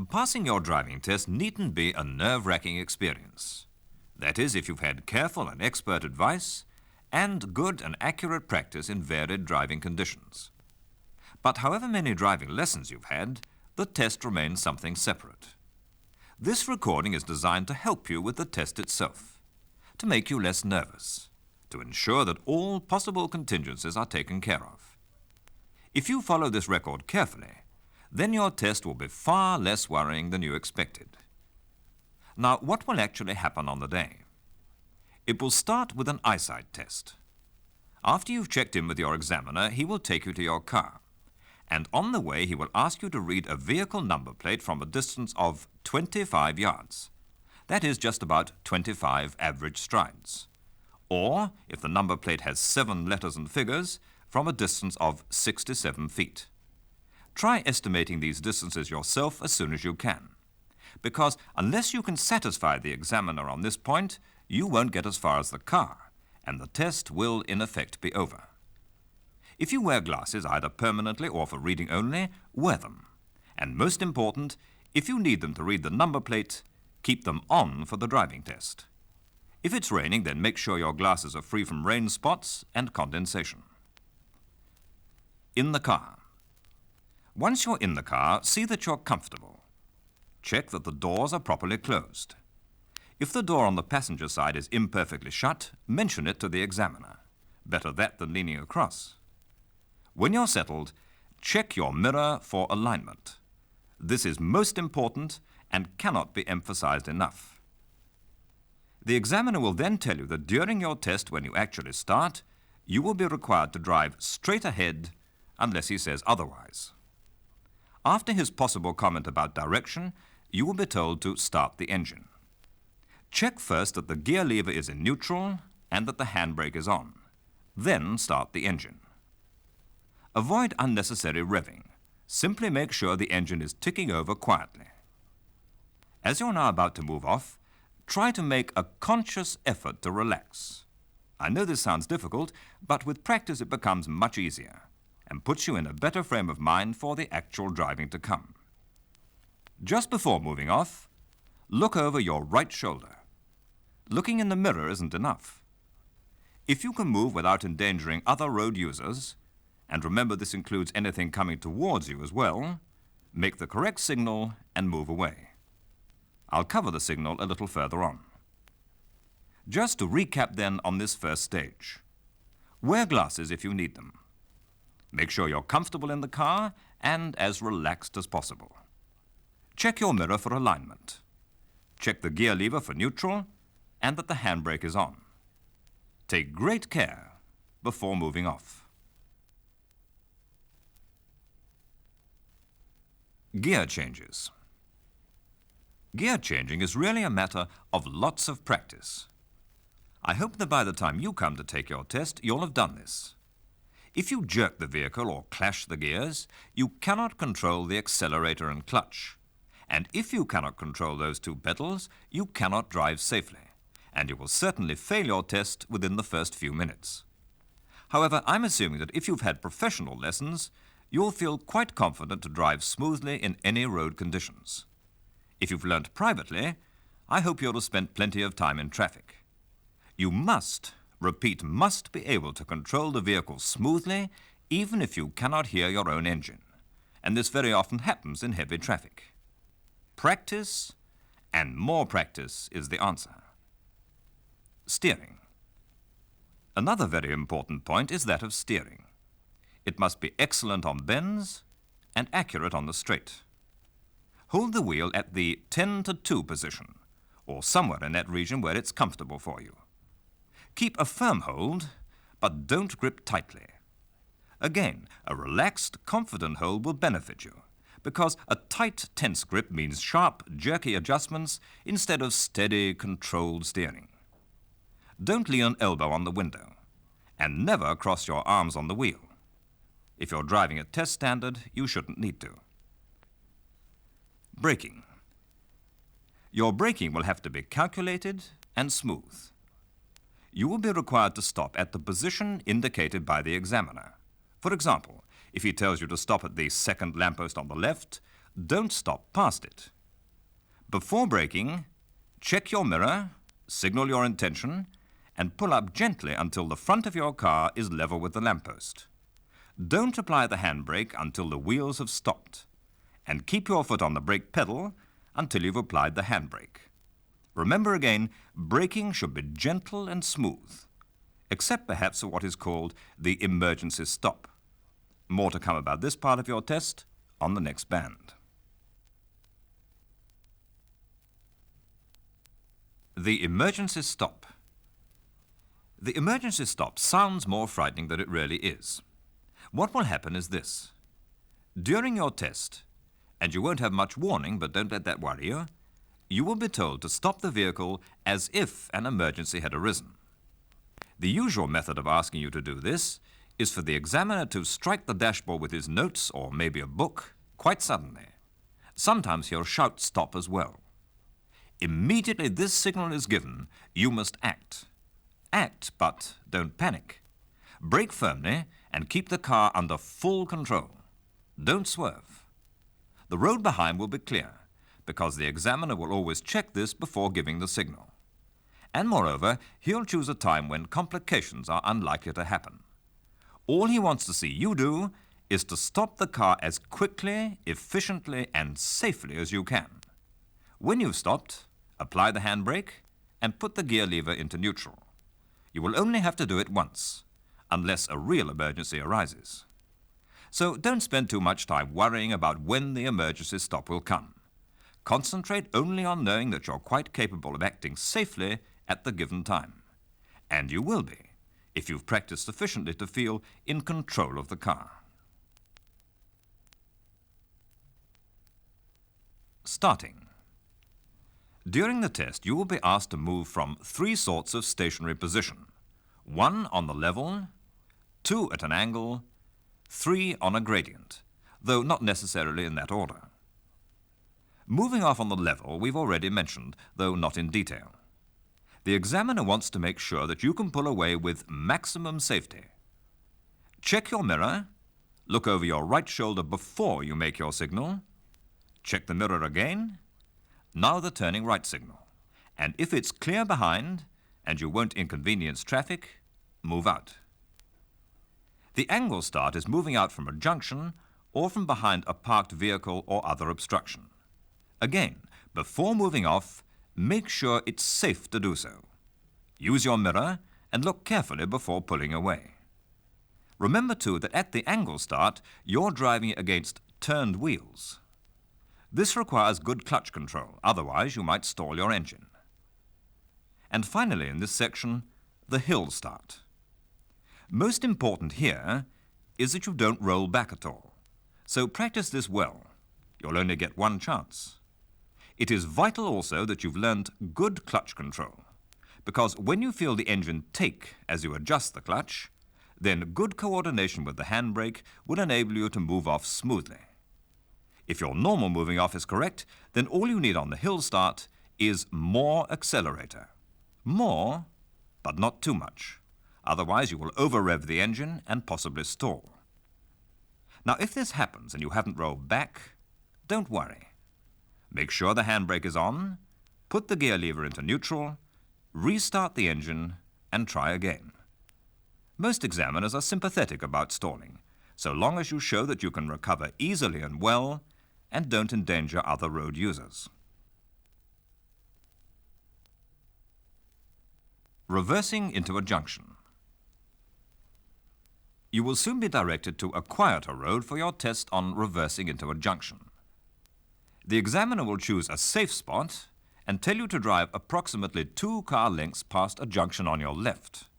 Passing your driving test needn't be a nerve-wracking experience. That is, if you've had careful and expert advice and good and accurate practice in varied driving conditions. But however many driving lessons you've had, the test remains something separate. This recording is designed to help you with the test itself, to make you less nervous, to ensure that all possible contingencies are taken care of. If you follow this record carefully, then your test will be far less worrying than you expected. Now, what will actually happen on the day? It will start with an eyesight test. After you've checked in with your examiner, he will take you to your car, and on the way he will ask you to read a vehicle number plate from a distance of 25 yards. That is just about 25 average strides. Or, if the number plate has 7 letters and figures, from a distance of 67 feet. Try estimating these distances yourself as soon as you can, because unless you can satisfy the examiner on this point, you won't get as far as the car, and the test will in effect be over. If you wear glasses either permanently or for reading only, wear them. And most important, if you need them to read the number plate, keep them on for the driving test. If it's raining, then make sure your glasses are free from rain spots and condensation. In the car. Once you're in the car, see that you're comfortable. Check that the doors are properly closed. If the door on the passenger side is imperfectly shut, mention it to the examiner. Better that than leaning across. When you're settled, check your mirror for alignment. This is most important and cannot be emphasized enough. The examiner will then tell you that during your test, when you actually start, you will be required to drive straight ahead unless he says otherwise. After his possible comment about direction, you will be told to start the engine. Check first that the gear lever is in neutral and that the handbrake is on. Then start the engine. Avoid unnecessary revving. Simply make sure the engine is ticking over quietly. As you're now about to move off, try to make a conscious effort to relax. I know this sounds difficult, but with practice it becomes much easier and puts you in a better frame of mind for the actual driving to come. Just before moving off, look over your right shoulder. Looking in the mirror isn't enough. If you can move without endangering other road users, and remember this includes anything coming towards you as well, make the correct signal and move away. I'll cover the signal a little further on. Just to recap then on this first stage. Wear glasses if you need them. Make sure you're comfortable in the car and as relaxed as possible. Check your mirror for alignment. Check the gear lever for neutral and that the handbrake is on. Take great care before moving off. Gear changes. Gear changing is really a matter of lots of practice. I hope that by the time you come to take your test, you'll have done this. If you jerk the vehicle or clash the gears, you cannot control the accelerator and clutch. And if you cannot control those two pedals, you cannot drive safely, and you will certainly fail your test within the first few minutes. However, I'm assuming that if you've had professional lessons, you'll feel quite confident to drive smoothly in any road conditions. If you've learnt privately, I hope you'll have spent plenty of time in traffic. You must, repeat, must be able to control the vehicle smoothly, even if you cannot hear your own engine. And this very often happens in heavy traffic. Practice and more practice is the answer. Steering. Another very important point is that of steering. It must be excellent on bends and accurate on the straight. Hold the wheel at the 10-to-2 position, or somewhere in that region where it's comfortable for you. Keep a firm hold, but don't grip tightly. Again, a relaxed, confident hold will benefit you, because a tight, tense grip means sharp, jerky adjustments instead of steady, controlled steering. Don't lean an elbow on the window, and never cross your arms on the wheel. If you're driving at test standard, you shouldn't need to. Braking. Your braking will have to be calculated and smooth. You will be required to stop at the position indicated by the examiner. For example, if he tells you to stop at the second lamppost on the left, don't stop past it. Before braking, check your mirror, signal your intention, and pull up gently until the front of your car is level with the lamppost. Don't apply the handbrake until the wheels have stopped, and keep your foot on the brake pedal until you've applied the handbrake. Remember again, braking should be gentle and smooth, except perhaps for what is called the emergency stop. More to come about this part of your test on the next band. The emergency stop. The emergency stop sounds more frightening than it really is. What will happen is this. During your test, and you won't have much warning, but don't let that worry you, you will be told to stop the vehicle as if an emergency had arisen. The usual method of asking you to do this is for the examiner to strike the dashboard with his notes or maybe a book quite suddenly. Sometimes he'll shout stop as well. Immediately this signal is given, you must act. Act, but don't panic. Brake firmly and keep the car under full control. Don't swerve. The road behind will be clear, because the examiner will always check this before giving the signal. And moreover, he'll choose a time when complications are unlikely to happen. All he wants to see you do is to stop the car as quickly, efficiently, and safely as you can. When you've stopped, apply the handbrake and put the gear lever into neutral. You will only have to do it once, unless a real emergency arises. So don't spend too much time worrying about when the emergency stop will come. Concentrate only on knowing that you're quite capable of acting safely at the given time. And you will be, if you've practiced sufficiently to feel in control of the car. Starting. During the test, you will be asked to move from 3 sorts of stationary position. 1 on the level, 2 at an angle, 3 on a gradient, though not necessarily in that order. Moving off on the level we've already mentioned, though not in detail. The examiner wants to make sure that you can pull away with maximum safety. Check your mirror, look over your right shoulder before you make your signal, check the mirror again. Now the turning right signal. And if it's clear behind and you won't inconvenience traffic, move out. The angle start is moving out from a junction or from behind a parked vehicle or other obstruction. Again, before moving off, make sure it's safe to do so. Use your mirror and look carefully before pulling away. Remember too that at the angle start, you're driving against turned wheels. This requires good clutch control, otherwise you might stall your engine. And finally in this section, the hill start. Most important here is that you don't roll back at all. So practice this well. You'll only get one chance. It is vital also that you've learned good clutch control, because when you feel the engine take as you adjust the clutch, then good coordination with the handbrake will enable you to move off smoothly. If your normal moving off is correct, then all you need on the hill start is more accelerator. More, but not too much. Otherwise you will over-rev the engine and possibly stall. Now if this happens and you haven't rolled back, don't worry. Make sure the handbrake is on, put the gear lever into neutral, restart the engine and try again. Most examiners are sympathetic about stalling, so long as you show that you can recover easily and well and don't endanger other road users. Reversing into a junction. You will soon be directed to a quieter road for your test on reversing into a junction. The examiner will choose a safe spot and tell you to drive approximately 2 car lengths past a junction on your left.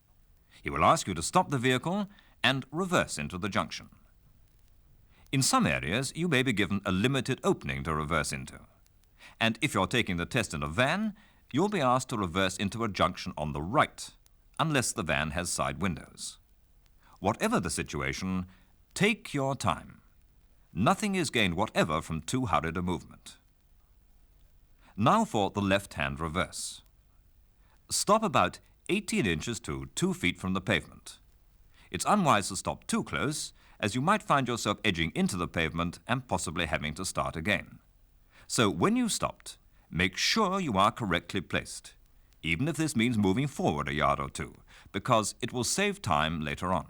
He will ask you to stop the vehicle and reverse into the junction. In some areas, you may be given a limited opening to reverse into. And if you're taking the test in a van, you'll be asked to reverse into a junction on the right, unless the van has side windows. Whatever the situation, take your time. Nothing is gained whatever from too hurried a movement. Now for the left-hand reverse. Stop about 18 inches to 2 feet from the pavement. It's unwise to stop too close, as you might find yourself edging into the pavement and possibly having to start again. So when you've stopped, make sure you are correctly placed, even if this means moving forward a yard or two, because it will save time later on.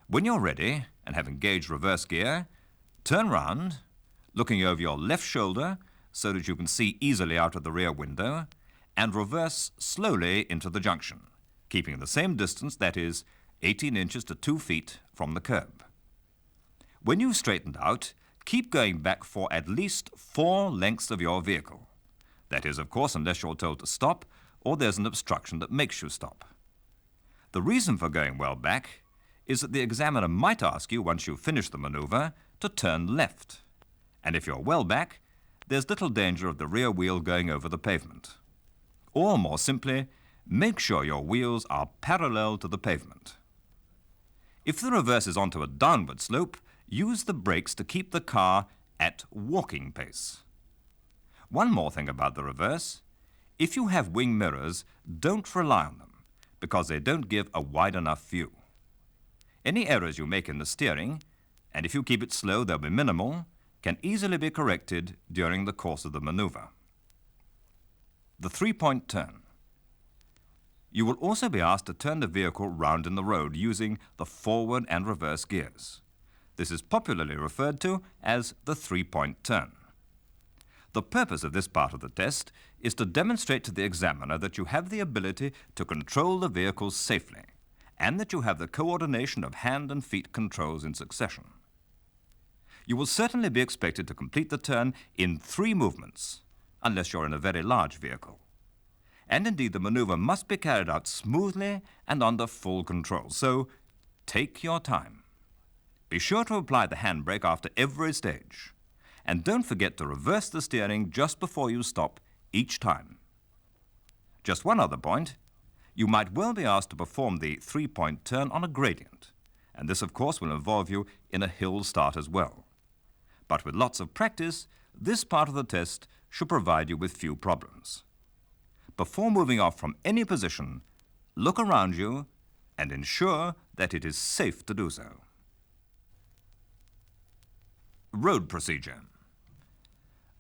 When you're ready and have engaged reverse gear, turn round, looking over your left shoulder so that you can see easily out of the rear window, and reverse slowly into the junction, keeping the same distance, that is, 18 inches to 2 feet from the curb. When you've straightened out, keep going back for at least 4 lengths of your vehicle. That is, of course, unless you're told to stop or there's an obstruction that makes you stop. The reason for going well back is that the examiner might ask you, once you've finished the manoeuvre, to turn left. And if you're well back, there's little danger of the rear wheel going over the pavement. Or, more simply, make sure your wheels are parallel to the pavement. If the reverse is onto a downward slope, use the brakes to keep the car at walking pace. One more thing about the reverse. If you have wing mirrors, don't rely on them, because they don't give a wide enough view. Any errors you make in the steering, and if you keep it slow they'll be minimal, can easily be corrected during the course of the maneuver. The 3-point turn. You will also be asked to turn the vehicle round in the road using the forward and reverse gears. This is popularly referred to as the 3-point turn. The purpose of this part of the test is to demonstrate to the examiner that you have the ability to control the vehicle safely, and that you have the coordination of hand and feet controls in succession. You will certainly be expected to complete the turn in 3 movements, unless you're in a very large vehicle. And indeed, the maneuver must be carried out smoothly and under full control, so take your time. Be sure to apply the handbrake after every stage, and don't forget to reverse the steering just before you stop each time. Just one other point. You might well be asked to perform the 3-point turn on a gradient, and this of course will involve you in a hill start as well. But with lots of practice, this part of the test should provide you with few problems. Before moving off from any position, look around you and ensure that it is safe to do so. Road procedure.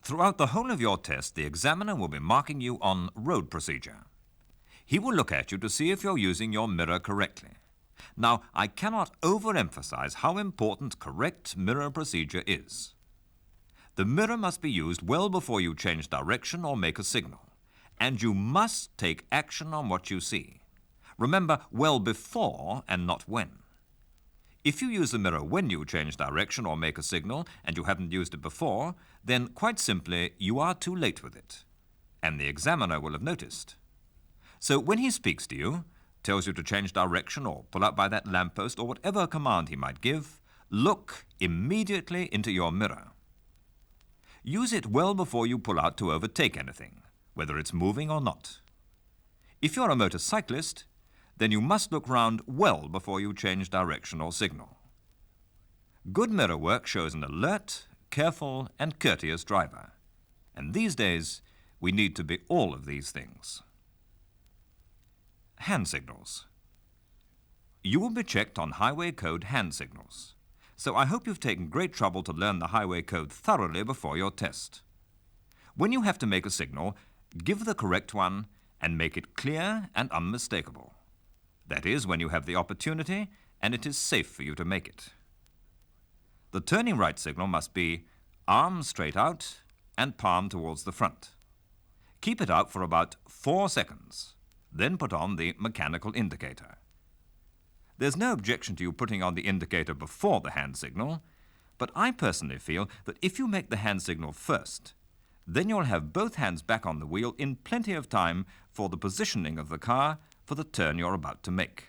Throughout the whole of your test, the examiner will be marking you on road procedure. He will look at you to see if you're using your mirror correctly. Now, I cannot overemphasize how important correct mirror procedure is. The mirror must be used well before you change direction or make a signal, and you must take action on what you see. Remember, well before and not when. If you use the mirror when you change direction or make a signal and you haven't used it before, then quite simply you are too late with it, and the examiner will have noticed. So when he speaks to you, tells you to change direction or pull up by that lamppost or whatever command he might give, look immediately into your mirror. Use it well before you pull out to overtake anything, whether it's moving or not. If you're a motorcyclist, then you must look round well before you change direction or signal. Good mirror work shows an alert, careful and courteous driver. And these days, we need to be all of these things. Hand signals. You will be checked on highway code hand signals, so I hope you've taken great trouble to learn the highway code thoroughly before your test. When you have to make a signal, give the correct one and make it clear and unmistakable. That is, when you have the opportunity and it is safe for you to make it. The turning right signal must be arm straight out and palm towards the front. Keep it out for about 4 seconds. Then put on the mechanical indicator. There's no objection to you putting on the indicator before the hand signal, but I personally feel that if you make the hand signal first, then you'll have both hands back on the wheel in plenty of time for the positioning of the car for the turn you're about to make.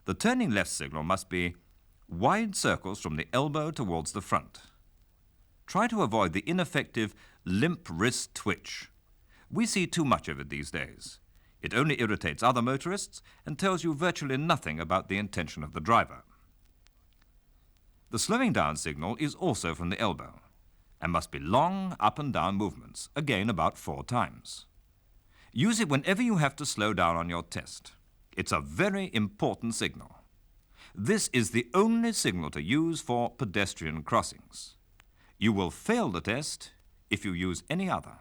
The turning left signal must be wide circles from the elbow towards the front. Try to avoid the ineffective limp wrist twitch. We see too much of it these days. It only irritates other motorists and tells you virtually nothing about the intention of the driver. The slowing down signal is also from the elbow and must be long up and down movements, again about 4 times. Use it whenever you have to slow down on your test. It's a very important signal. This is the only signal to use for pedestrian crossings. You will fail the test if you use any other.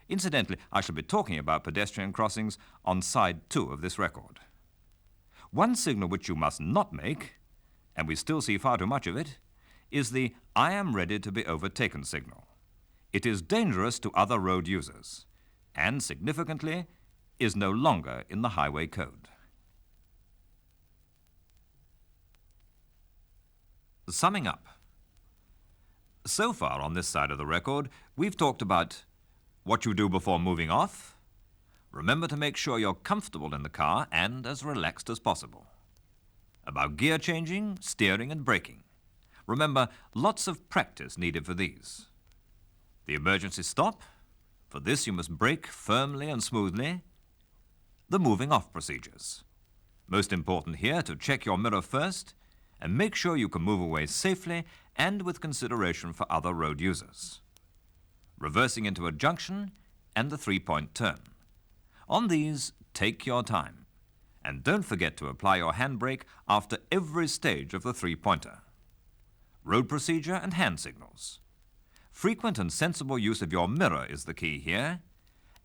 Incidentally, I shall be talking about pedestrian crossings on side 2 of this record. One signal which you must not make, and we still see far too much of it, is the "I am ready to be overtaken" signal. It is dangerous to other road users and, significantly, is no longer in the highway code. Summing up. So far on this side of the record, we've talked about what you do before moving off. Remember to make sure you're comfortable in the car and as relaxed as possible. About gear changing, steering and braking. Remember, lots of practice needed for these. The emergency stop. For this you must brake firmly and smoothly. The moving off procedures. Most important here to check your mirror first and make sure you can move away safely and with consideration for other road users. Reversing into a junction and the 3-point turn. On these, take your time. And don't forget to apply your handbrake after every stage of the 3-pointer. Road procedure and hand signals. Frequent and sensible use of your mirror is the key here.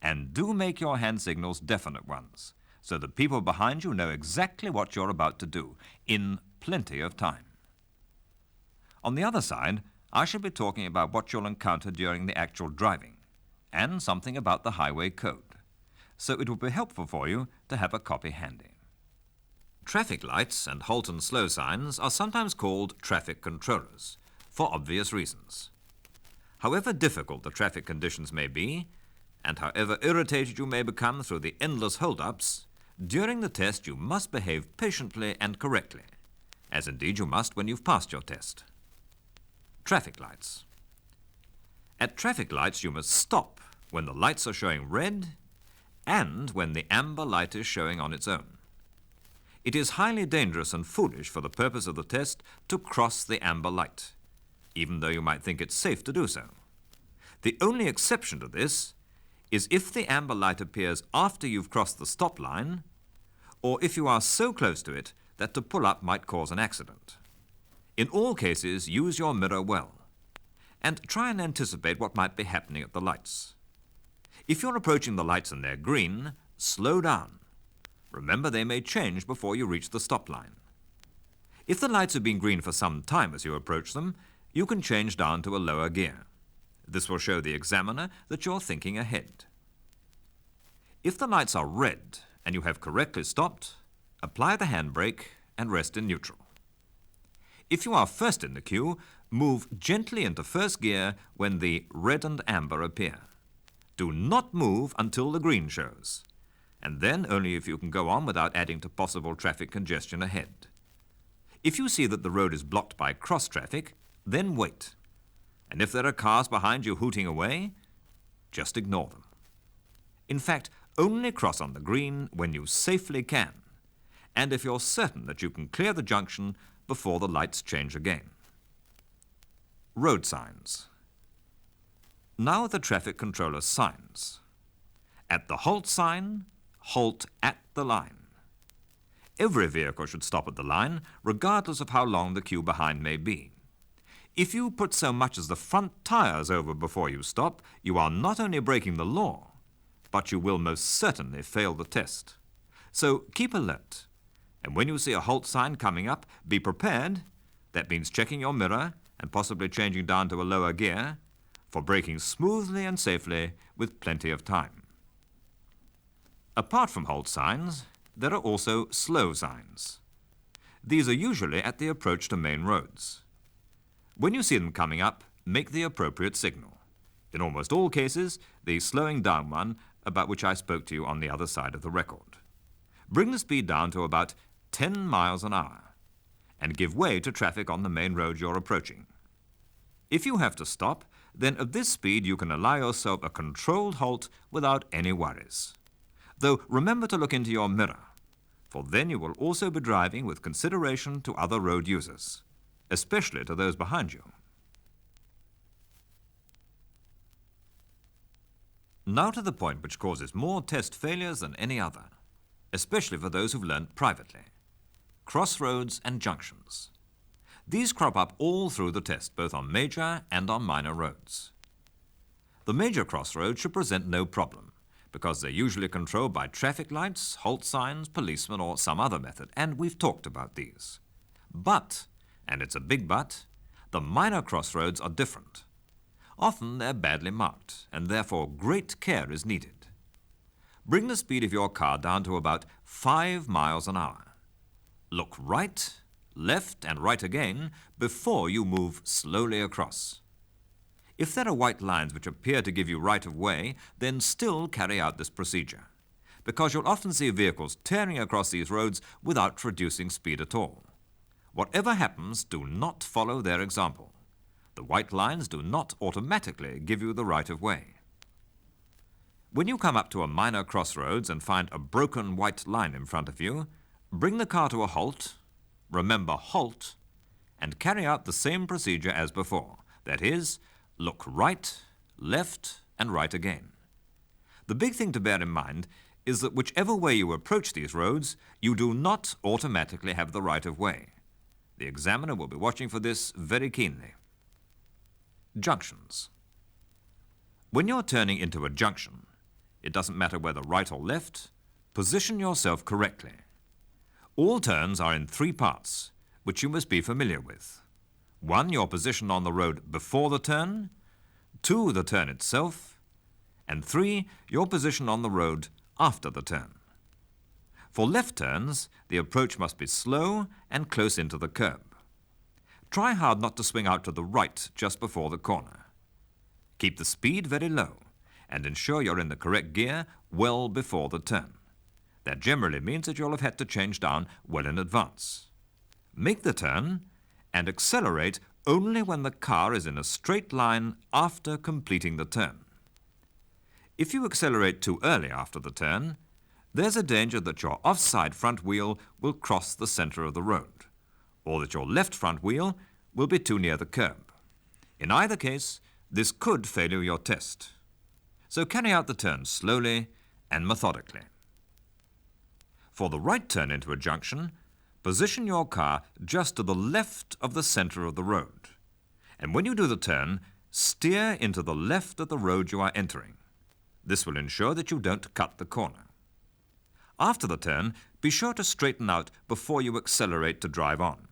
And do make your hand signals definite ones, so that people behind you know exactly what you're about to do, in plenty of time. On the other side, I shall be talking about what you'll encounter during the actual driving, and something about the highway code. So it will be helpful for you to have a copy handy. Traffic lights and halt and slow signs are sometimes called traffic controllers, for obvious reasons. However difficult the traffic conditions may be, and however irritated you may become through the endless hold-ups, during the test you must behave patiently and correctly, as indeed you must when you've passed your test. Traffic lights. At traffic lights you must stop when the lights are showing red and when the amber light is showing on its own. It is highly dangerous and foolish for the purpose of the test to cross the amber light, even though you might think it's safe to do so. The only exception to this is if the amber light appears after you've crossed the stop line, or if you are so close to it that to pull up might cause an accident. In all cases, use your mirror well, and try and anticipate what might be happening at the lights. If you're approaching the lights and they're green, slow down. Remember, they may change before you reach the stop line. If the lights have been green for some time as you approach them, you can change down to a lower gear. This will show the examiner that you're thinking ahead. If the lights are red and you have correctly stopped, apply the handbrake and rest in neutral. If you are first in the queue, move gently into first gear when the red and amber appear. Do not move until the green shows, and then only if you can go on without adding to possible traffic congestion ahead. If you see that the road is blocked by cross traffic, then wait. And if there are cars behind you hooting away, just ignore them. In fact, only cross on the green when you safely can, and if you're certain that you can clear the junction before the lights change again. Road signs. Now the traffic controller's signs. At the halt sign, halt at the line. Every vehicle should stop at the line, regardless of how long the queue behind may be. If you put so much as the front tires over before you stop, you are not only breaking the law, but you will most certainly fail the test. So keep alert, and when you see a halt sign coming up, be prepared. That means checking your mirror and possibly changing down to a lower gear for braking smoothly and safely with plenty of time. Apart from halt signs, there are also slow signs. These are usually at the approach to main roads. When you see them coming up, make the appropriate signal. In almost all cases, the slowing down one about which I spoke to you on the other side of the record. Bring the speed down to about 10 miles an hour and give way to traffic on the main road you're approaching. If you have to stop, then at this speed you can allow yourself a controlled halt without any worries. Though remember to look into your mirror, for then you will also be driving with consideration to other road users, especially to those behind you. Now to the point which causes more test failures than any other, especially for those who've learned privately. crossroads and junctions. These crop up all through the test, both on major and on minor roads. The major crossroads should present no problem, because they're usually controlled by traffic lights, halt signs, policemen, or some other method, and we've talked about these. But, and it's a big but, the minor crossroads are different. Often they're badly marked, and therefore great care is needed. Bring the speed of your car down to about 5 miles an hour. Look right, left, and right again before you move slowly across. If there are white lines which appear to give you right of way, then still carry out this procedure, because you'll often see vehicles tearing across these roads without reducing speed at all. Whatever happens, do not follow their example. The white lines do not automatically give you the right of way. When you come up to a minor crossroads and find a broken white line in front of you, bring the car to a halt, remember halt, and carry out the same procedure as before. That is, look right, left, and right again. The big thing to bear in mind is that whichever way you approach these roads, you do not automatically have the right of way. The examiner will be watching for this very keenly. Junctions. When you're turning into a junction, it doesn't matter whether right or left, position yourself correctly. All turns are in 3 parts, which you must be familiar with. 1, your position on the road before the turn, 2, the turn itself, and 3, your position on the road after the turn. For left turns, the approach must be slow and close into the curb. Try hard not to swing out to the right just before the corner. Keep the speed very low and ensure you're in the correct gear well before the turn. That generally means that you'll have had to change down well in advance. Make the turn and accelerate only when the car is in a straight line after completing the turn. If you accelerate too early after the turn, there's a danger that your offside front wheel will cross the center of the road, or that your left front wheel will be too near the curb. In either case, this could fail your test. So carry out the turn slowly and methodically. For the right turn into a junction, position your car just to the left of the center of the road. And when you do the turn, steer into the left of the road you are entering. This will ensure that you don't cut the corner. After the turn, be sure to straighten out before you accelerate to drive on.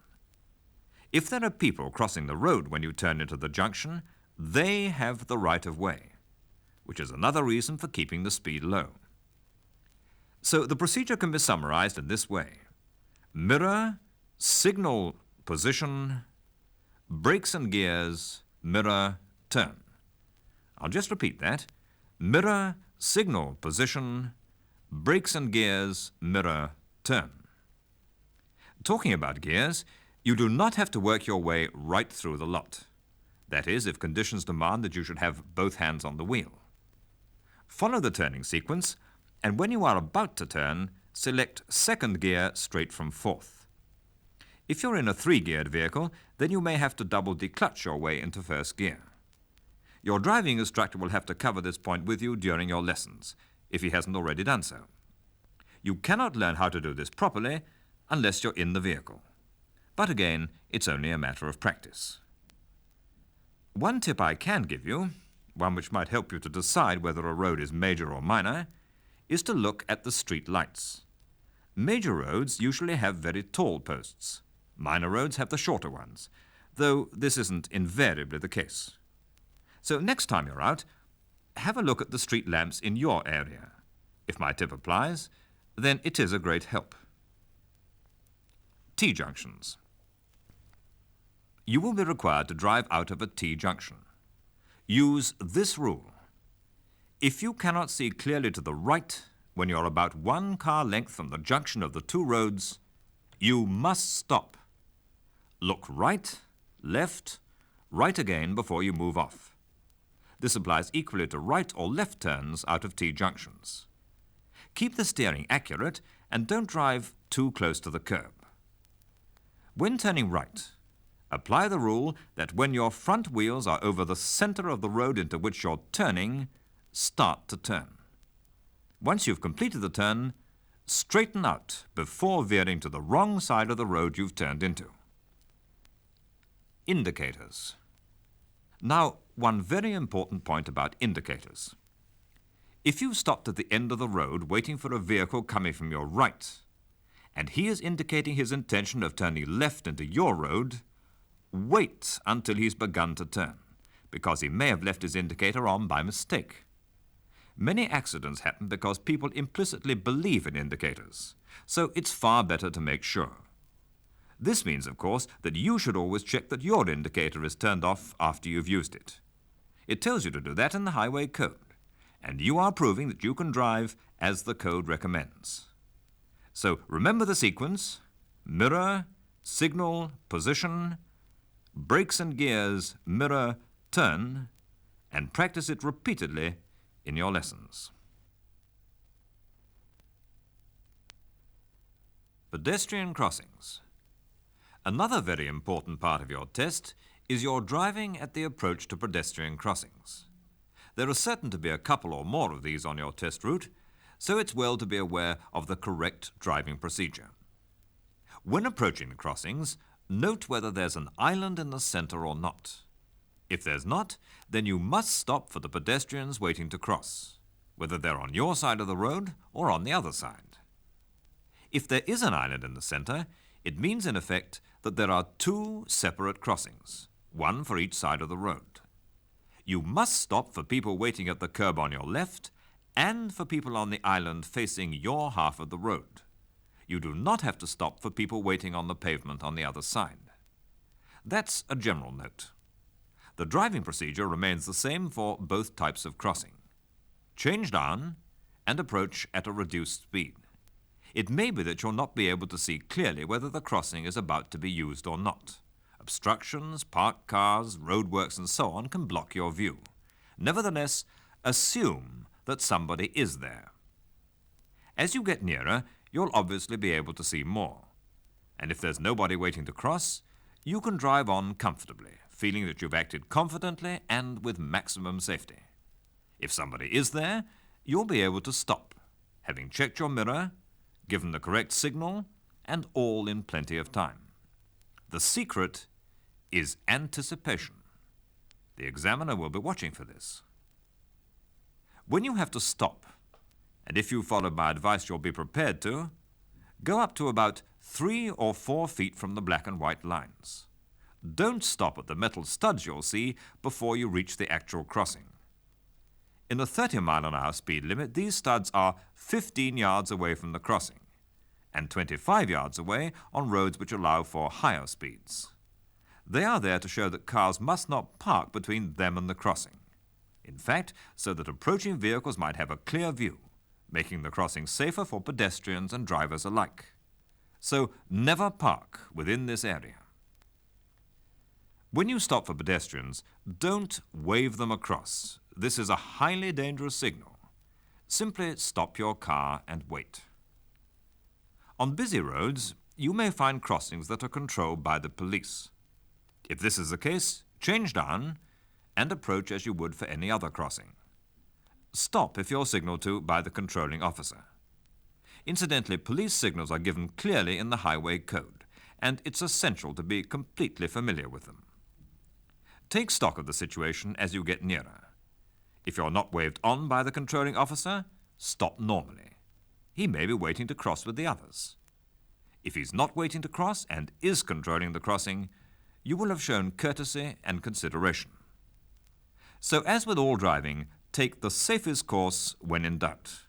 If there are people crossing the road when you turn into the junction, they have the right of way, which is another reason for keeping the speed low. So the procedure can be summarized in this way. Mirror, signal, position, brakes and gears, mirror, turn. I'll just repeat that. Mirror, signal, position, brakes and gears, mirror, turn. Talking about gears, you do not have to work your way right through the lot. That is, if conditions demand that you should have both hands on the wheel. Follow the turning sequence, and when you are about to turn, select second gear straight from fourth. If you're in a 3-geared vehicle, then you may have to double declutch your way into first gear. Your driving instructor will have to cover this point with you during your lessons, if he hasn't already done so. You cannot learn how to do this properly unless you're in the vehicle. But again, it's only a matter of practice. One tip I can give you, one which might help you to decide whether a road is major or minor, is to look at the street lights. Major roads usually have very tall posts. Minor roads have the shorter ones, though this isn't invariably the case. So next time you're out, have a look at the street lamps in your area. If my tip applies, then it is a great help. T-junctions. You will be required to drive out of a T-junction. Use this rule. If you cannot see clearly to the right when you're about 1 car length from the junction of the 2 roads, you must stop. Look right, left, right again before you move off. This applies equally to right or left turns out of T-junctions. Keep the steering accurate and don't drive too close to the curb. When turning right, apply the rule that when your front wheels are over the center of the road into which you're turning, start to turn. Once you've completed the turn, Straighten out before veering to the wrong side of the road you've turned into. Indicators. Now, one very important point about indicators. If you stopped at the end of the road waiting for a vehicle coming from your right, and he is indicating his intention of turning left into your road, wait until he's begun to turn, because he may have left his indicator on by mistake. Many accidents happen because people implicitly believe in indicators, so it's far better to make sure. This means, of course, that you should always check that your indicator is turned off after you've used it. It tells you to do that in the highway code, and you are proving that you can drive as the code recommends. So remember the sequence: mirror, signal, position, brakes and gears, mirror, turn, and practice it repeatedly in your lessons. Pedestrian crossings. Another very important part of your test is your driving at the approach to pedestrian crossings. There are certain to be a couple or more of these on your test route, so it's well to be aware of the correct driving procedure. When approaching the crossings, note whether there's an island in the center or not. If there's not, then you must stop for the pedestrians waiting to cross, whether they're on your side of the road or on the other side. If there is an island in the center, it means in effect that there are two separate crossings, one for each side of the road. You must stop for people waiting at the curb on your left and for people on the island facing your half of the road. You do not have to stop for people waiting on the pavement on the other side. That's a general note. The driving procedure remains the same for both types of crossing. Change down and approach at a reduced speed. It may be that you'll not be able to see clearly whether the crossing is about to be used or not. Obstructions, parked cars, roadworks and so on can block your view. Nevertheless, assume that somebody is there. As you get nearer, you'll obviously be able to see more. And if there's nobody waiting to cross, you can drive on comfortably, feeling that you've acted confidently and with maximum safety. If somebody is there, you'll be able to stop, having checked your mirror, given the correct signal, and all in plenty of time. The secret is anticipation. The examiner will be watching for this. When you have to stop, and if you follow my advice you'll be prepared to, go up to about 3 or 4 feet from the black and white lines. Don't stop at the metal studs you'll see before you reach the actual crossing. In the 30-mile-an-hour speed limit, these studs are 15 yards away from the crossing and 25 yards away on roads which allow for higher speeds. They are there to show that cars must not park between them and the crossing. In fact, so that approaching vehicles might have a clear view, making the crossing safer for pedestrians and drivers alike. So never park within this area. When you stop for pedestrians, don't wave them across. This is a highly dangerous signal. Simply stop your car and wait. On busy roads, you may find crossings that are controlled by the police. If this is the case, change down and approach as you would for any other crossing. Stop if you're signaled to by the controlling officer. Incidentally, police signals are given clearly in the highway code, and it's essential to be completely familiar with them. Take stock of the situation as you get nearer. If you're not waved on by the controlling officer, stop normally. He may be waiting to cross with the others. If he's not waiting to cross and is controlling the crossing, you will have shown courtesy and consideration. So as with all driving, take the safest course when in doubt.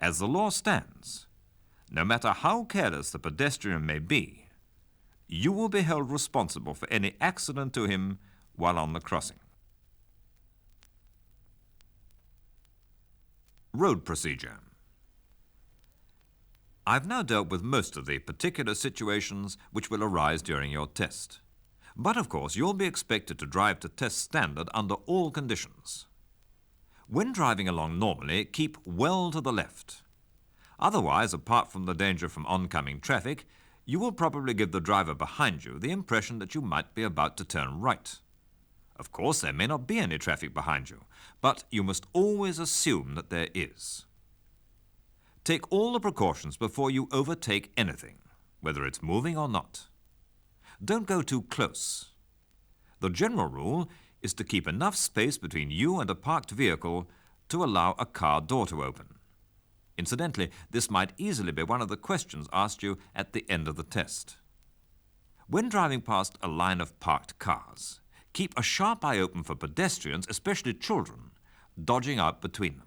As the law stands, no matter how careless the pedestrian may be, you will be held responsible for any accident to him while on the crossing. Road procedure. I've now dealt with most of the particular situations which will arise during your test. But of course, you'll be expected to drive to test standard under all conditions. When driving along normally, keep well to the left. Otherwise, apart from the danger from oncoming traffic, you will probably give the driver behind you the impression that you might be about to turn right. Of course, there may not be any traffic behind you, but you must always assume that there is. Take all the precautions before you overtake anything, whether it's moving or not. Don't go too close. The general rule is to keep enough space between you and a parked vehicle to allow a car door to open. Incidentally, this might easily be one of the questions asked you at the end of the test. When driving past a line of parked cars, keep a sharp eye open for pedestrians, especially children, dodging out between them.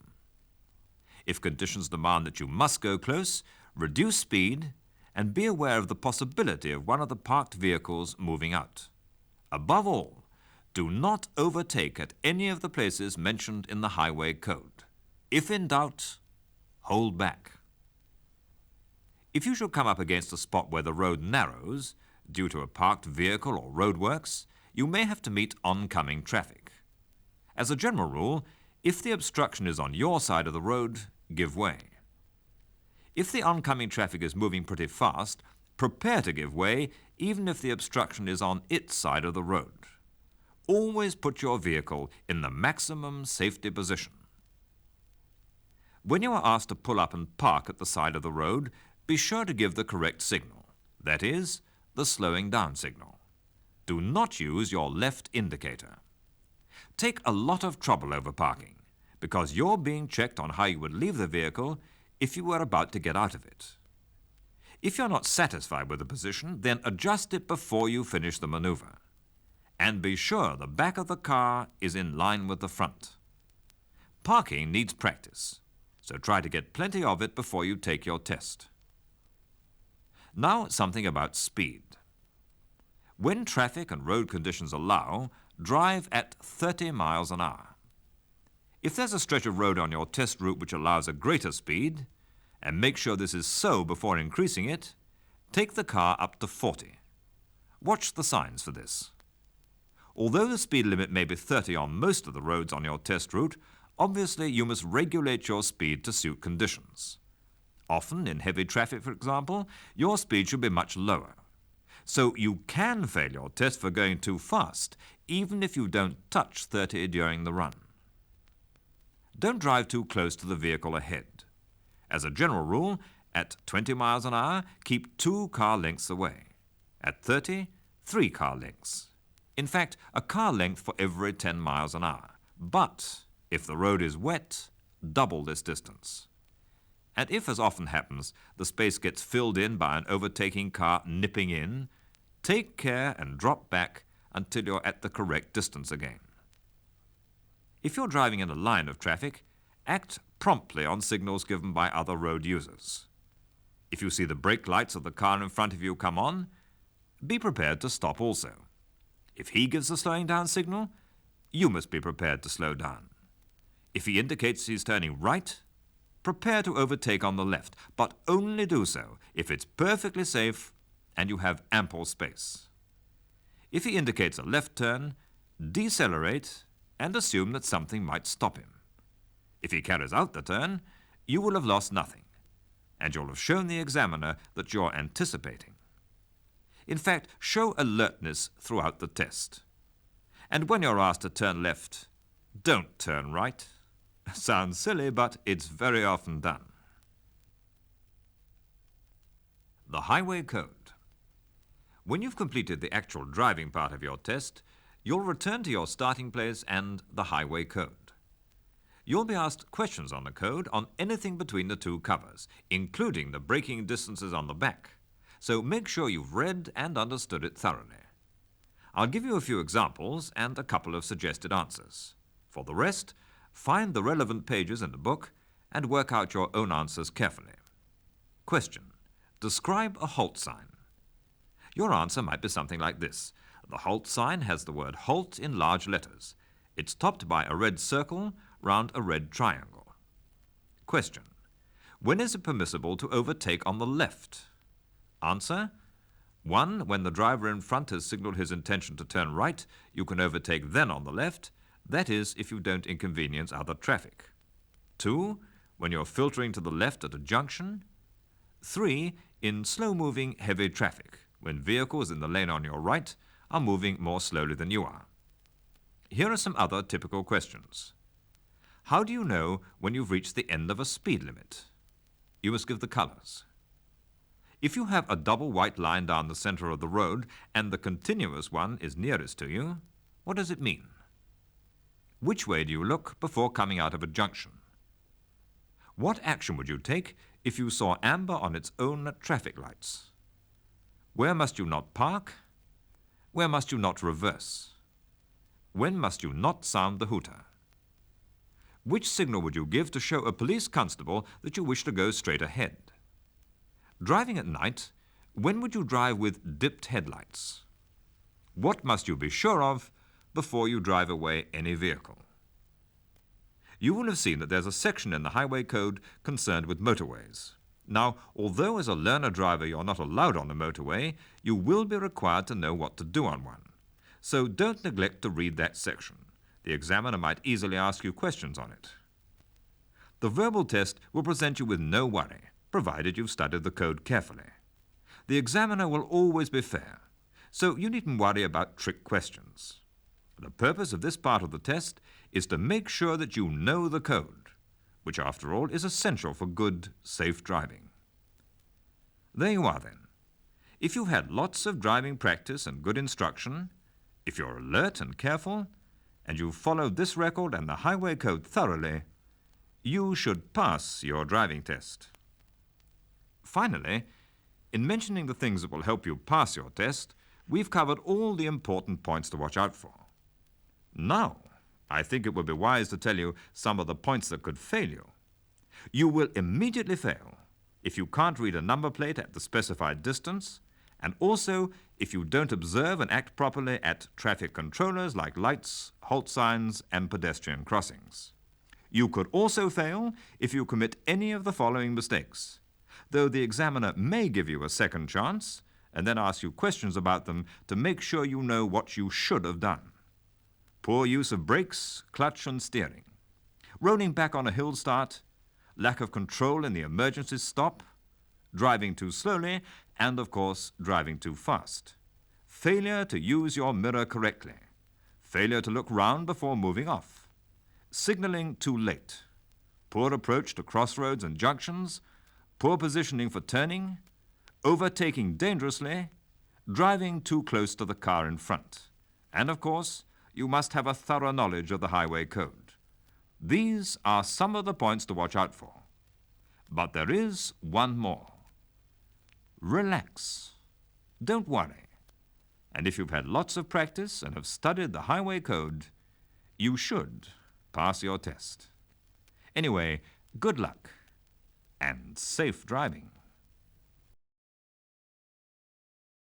If conditions demand that you must go close, reduce speed and be aware of the possibility of one of the parked vehicles moving out. Above all, do not overtake at any of the places mentioned in the highway code. If in doubt, hold back. If you should come up against a spot where the road narrows due to a parked vehicle or roadworks, you may have to meet oncoming traffic. As a general rule, if the obstruction is on your side of the road, give way. If the oncoming traffic is moving pretty fast, prepare to give way even if the obstruction is on its side of the road. Always put your vehicle in the maximum safety position. When you are asked to pull up and park at the side of the road, be sure to give the correct signal, that is, the slowing down signal. Do not use your left indicator. Take a lot of trouble over parking because you're being checked on how you would leave the vehicle if you were about to get out of it. If you're not satisfied with the position, then adjust it before you finish the maneuver. And be sure the back of the car is in line with the front. Parking needs practice, so try to get plenty of it before you take your test. Now, something about speed. When traffic and road conditions allow, drive at 30 miles an hour. If there's a stretch of road on your test route which allows a greater speed, and make sure this is so before increasing it, take the car up to 40. Watch the signs for this. Although the speed limit may be 30 on most of the roads on your test route, obviously you must regulate your speed to suit conditions. Often, in heavy traffic, for example, your speed should be much lower. So you can fail your test for going too fast, even if you don't touch 30 during the run. Don't drive too close to the vehicle ahead. As a general rule, at 20 miles an hour, keep 2 car lengths away. At 30, 3 car lengths. In fact, a car length for every 10 miles an hour. But if the road is wet, double this distance. And if, as often happens, the space gets filled in by an overtaking car nipping in, take care and drop back until you're at the correct distance again. If you're driving in a line of traffic, act promptly on signals given by other road users. If you see the brake lights of the car in front of you come on, be prepared to stop also. If he gives the slowing down signal, you must be prepared to slow down. If he indicates he's turning right, prepare to overtake on the left, but only do so if it's perfectly safe and you have ample space. If he indicates a left turn, decelerate and assume that something might stop him. If he carries out the turn, you will have lost nothing, and you'll have shown the examiner that you're anticipating. In fact, show alertness throughout the test. And when you're asked to turn left, don't turn right. Sounds silly, but it's very often done. The Highway Code. When you've completed the actual driving part of your test, you'll return to your starting place and the Highway Code. You'll be asked questions on the code on anything between the 2 covers, including the braking distances on the back, so make sure you've read and understood it thoroughly. I'll give you a few examples and a couple of suggested answers. For the rest, find the relevant pages in the book and work out your own answers carefully. Question: describe a halt sign. Your answer might be something like this. The halt sign has the word halt in large letters. It's topped by a red circle round a red triangle. Question: when is it permissible to overtake on the left? Answer: 1. When the driver in front has signaled his intention to turn right, you can overtake then on the left. That is, if you don't inconvenience other traffic. 2. When you're filtering to the left at a junction. 3. In slow-moving heavy traffic, when vehicles in the lane on your right are moving more slowly than you are. Here are some other typical questions. How do you know when you've reached the end of a speed limit? You must give the colors. If you have a double white line down the center of the road and the continuous one is nearest to you, what does it mean? Which way do you look before coming out of a junction? What action would you take if you saw amber on its own at traffic lights? Where must you not park? Where must you not reverse? When must you not sound the hooter? Which signal would you give to show a police constable that you wish to go straight ahead? Driving at night, when would you drive with dipped headlights? What must you be sure of before you drive away any vehicle? You will have seen that there's a section in the Highway Code concerned with motorways. Now, although as a learner driver you're not allowed on a motorway, you will be required to know what to do on one. So don't neglect to read that section. The examiner might easily ask you questions on it. The verbal test will present you with no worry, provided you've studied the code carefully. The examiner will always be fair, so you needn't worry about trick questions. The purpose of this part of the test is to make sure that you know the code, which after all is essential for good, safe driving. There you are then. If you've had lots of driving practice and good instruction, if you're alert and careful, and you've followed this record and the Highway Code thoroughly, you should pass your driving test. Finally, in mentioning the things that will help you pass your test, we've covered all the important points to watch out for. Now, I think it would be wise to tell you some of the points that could fail you. You will immediately fail if you can't read a number plate at the specified distance, and also if you don't observe and act properly at traffic controllers like lights, halt signs, and pedestrian crossings. You could also fail if you commit any of the following mistakes, though the examiner may give you a second chance and then ask you questions about them to make sure you know what you should have done. Poor use of brakes, clutch and steering, rolling back on a hill start, lack of control in the emergency stop, driving too slowly, and of course, driving too fast. Failure to use your mirror correctly, failure to look round before moving off, signaling too late, poor approach to crossroads and junctions, poor positioning for turning, overtaking dangerously, driving too close to the car in front, and of course, you must have a thorough knowledge of the Highway Code. These are some of the points to watch out for. But there is one more. Relax. Don't worry. And if you've had lots of practice and have studied the Highway Code, you should pass your test. Anyway, good luck and safe driving.